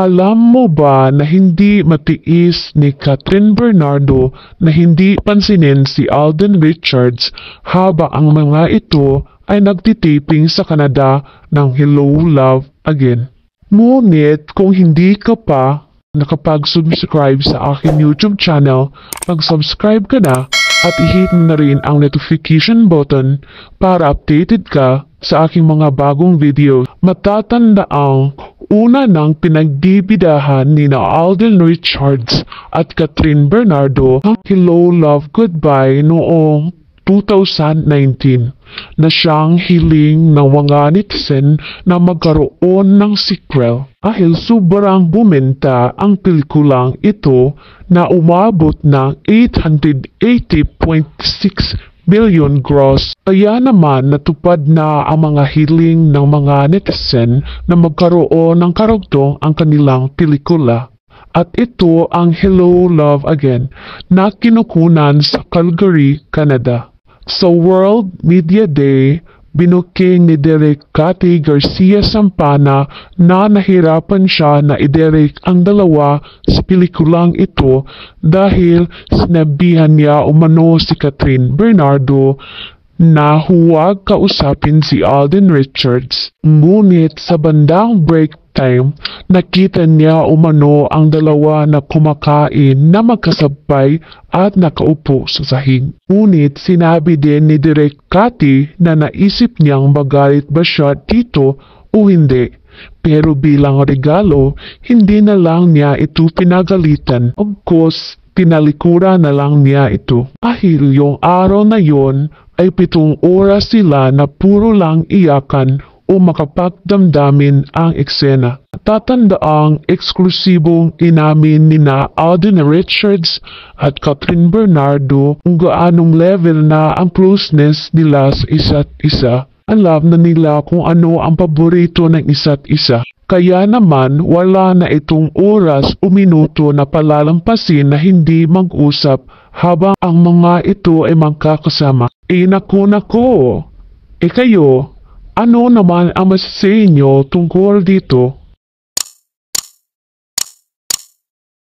Alam mo ba na hindi matiis ni Catherine Bernardo na hindi pansinin si Alden Richards habang ang mga ito ay nagtitaping sa Canada ng Hello Love Again? Ngunit kung hindi ka pa nakapag-subscribe sa aking YouTube channel, mag-subscribe ka na at i-hit na rin ang notification button para updated ka sa aking mga bagong video. Matatandaang una nang pinagbibidahan ni Alden Richards at Catherine Bernardo ang Hello Love Goodbye noong 2019 na siyang hiling ng mga netizen na magkaroon ng sequel dahil sobrang bumenta ang pelikulang ito na umabot ng 880.6 million gross. Kaya naman natupad na ang mga hiling ng mga netizen na magkaroon ng karugtong ang kanilang pelikula. At ito ang Hello Love Again na kinukunan sa Calgary, Canada. Sa World Media Day, binuking ni Derek Cathy Garcia Sampana na nahirapan siya na i-direct ang dalawa sa pelikulang ito dahil sinabihan niya umano si Catherine Bernardo na huwag kausapin si Alden Richards. Ngunit sa bandang break time, nakita niya umano ang dalawa na kumakain na magkasabay at nakaupo sa sahig. Ngunit sinabi din ni Direk Cathy na naisip niyang magalit ba siya dito o hindi. Pero bilang regalo, hindi na lang niya ito pinagalitan. Of course, tinalikuran na lang niya ito. Dahil yung araw na yon ay 7 oras sila na puro lang iyakan o makapagdamdamin ang eksena. Tatandaang eksklusibong inamin ni Alden Richards at Catherine Bernardo kung gaanong level na ang closeness nila sa isa't isa. Alam na nila kung ano ang paborito ng isa't isa. Kaya naman wala na itong oras o minuto na palalampasin na hindi mag-usap habang ang mga ito ay magkakasama. Nako. Kayo, ano naman ang masasabi niyo tungkol dito?